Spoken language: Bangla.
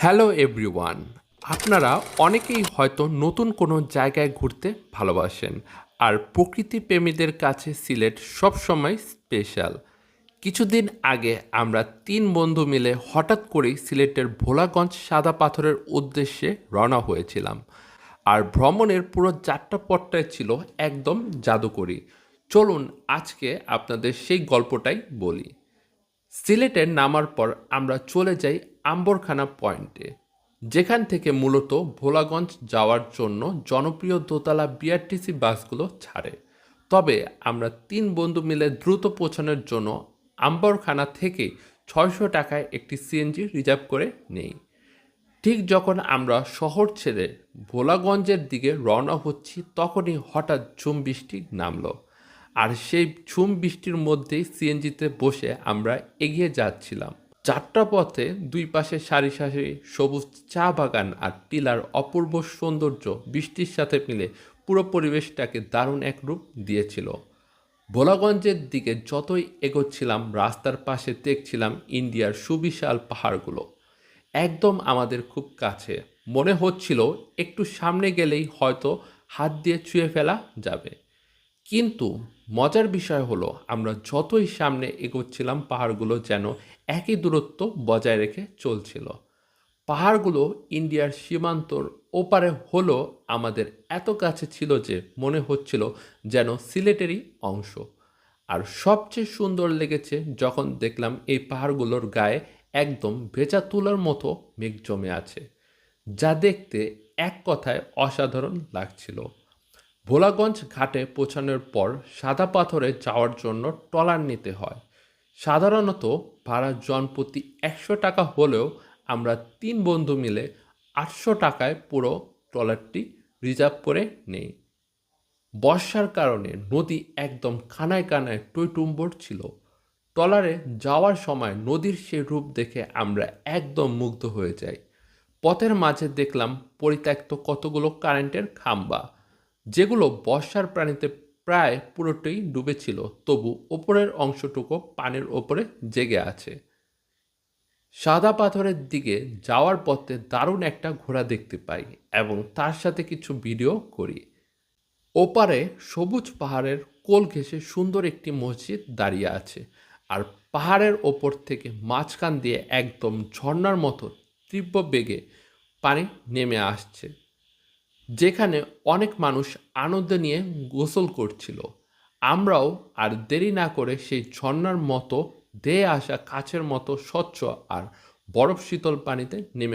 হ্যালো এভরিওয়ান, আপনারা অনেকেই হয়তো নতুন কোনো জায়গায় ঘুরতে ভালোবাসেন, আর প্রকৃতি প্রেমীদের কাছে সিলেট সবসময় স্পেশাল। কিছুদিন আগে আমরা 3 বন্ধু মিলে হঠাৎ করেই সিলেটের ভোলাগঞ্জ সাদা পাথরের উদ্দেশ্যে রওনা হয়েছিলাম। আর ভ্রমণের পুরো যাত্রাপথটাই ছিল একদম জাদুকরী। চলুন আজকে আপনাদের সেই গল্পটাই বলি। সিলেটে নামার পর আমরা চলে যাই আম্বরখানা পয়েন্টে, যেখান থেকে মূলত ভোলাগঞ্জ যাওয়ার জন্য জনপ্রিয় দোতলা বিআরটিসি বাসগুলো ছাড়ে। তবে আমরা 3 বন্ধু মিলে দ্রুত পৌঁছানোর জন্য আম্বরখানা থেকে 600 টাকায় একটি সিএনজি রিজার্ভ করে নেই। ঠিক যখন আমরা শহর ছেড়ে ভোলাগঞ্জের দিকে রওনা হচ্ছি, তখনই হঠাৎ ঝুম বৃষ্টি নামলো। আর সেই ঝুম বৃষ্টির মধ্যেই সিএনজিতে বসে আমরা এগিয়ে যাচ্ছিলাম। যাত্রাপথে দুই পাশে সারি সারি সবুজ চা বাগান আর টিলার অপূর্ব সৌন্দর্য বৃষ্টির সাথে মিলে পুরো পরিবেশটাকে দারুণ এক রূপ দিয়েছিল। ভোলাগঞ্জের দিকে যতই এগোচ্ছিলাম, রাস্তার পাশে দেখছিলাম ইন্ডিয়ার সুবিশাল পাহাড়গুলো, একদম আমাদের খুব কাছে। মনে হচ্ছিল একটু সামনে গেলেই হয়তো হাত দিয়ে ছুঁয়ে ফেলা যাবে। কিন্তু মজার বিষয় হলো, আমরা যতই সামনে এগোচ্ছিলাম পাহাড়গুলো যেন একই দূরত্ব বজায় রেখে চলছিল। পাহাড়গুলো ইন্ডিয়ার সীমান্তর ওপারে হলো আমাদের এত কাছে ছিল যে মনে হচ্ছিল যেন সিলেটেরই অংশ। আর সবচেয়ে সুন্দর লেগেছে যখন দেখলাম এই পাহাড়গুলোর গায়ে একদম ভেজা তুলার মতো মেঘ জমে আছে, যা দেখতে এক কথায় অসাধারণ লাগছিল। ভোলাগঞ্জ ঘাটে পৌঁছানোর পর সাদা পাথরে যাওয়ার জন্য ট্রলার নিতে হয়। সাধারণত ভাড়া জনপ্রতি 100 টাকা হলেও আমরা 3 বন্ধু মিলে 800 টাকায় পুরো ট্রলারটি রিজার্ভ করে নেই। বর্ষার কারণে নদী একদম কানায় কানায় টইটুম্বর ছিল। ট্রলারে যাওয়ার সময় নদীর সেই রূপ দেখে আমরা একদম মুগ্ধ হয়ে যাই। পথের মাঝে দেখলাম পরিত্যক্ত কতগুলো কারেন্টের খাম্বা, যেগুলো বর্ষার পানিতে প্রায় পুরোটাই ডুবেছিল, তবু ওপরের অংশটুকু পানির ওপরে জেগে আছে। সাদা পাথরের দিকে যাওয়ার পথে দারুণ একটা ঘোড়া দেখতে পাই এবং তার সাথে কিছু ভিডিও করি। ওপারে সবুজ পাহাড়ের কোল ঘেঁষে সুন্দর একটি মসজিদ দাঁড়িয়ে আছে, আর পাহাড়ের ওপর থেকে মাঝখান দিয়ে একদম ঝর্ণার মতো তীব্র বেগে পানি নেমে আসছে, যেখানে অনেক মানুষ আনন্দ নিয়ে গোসল করছিল। আমরাও আর দেরি না করে সেই ঝর্ণার মতো ধেয়ে আসা কাছের মতো স্বচ্ছ আর বরফ শীতল পানিতে নেমে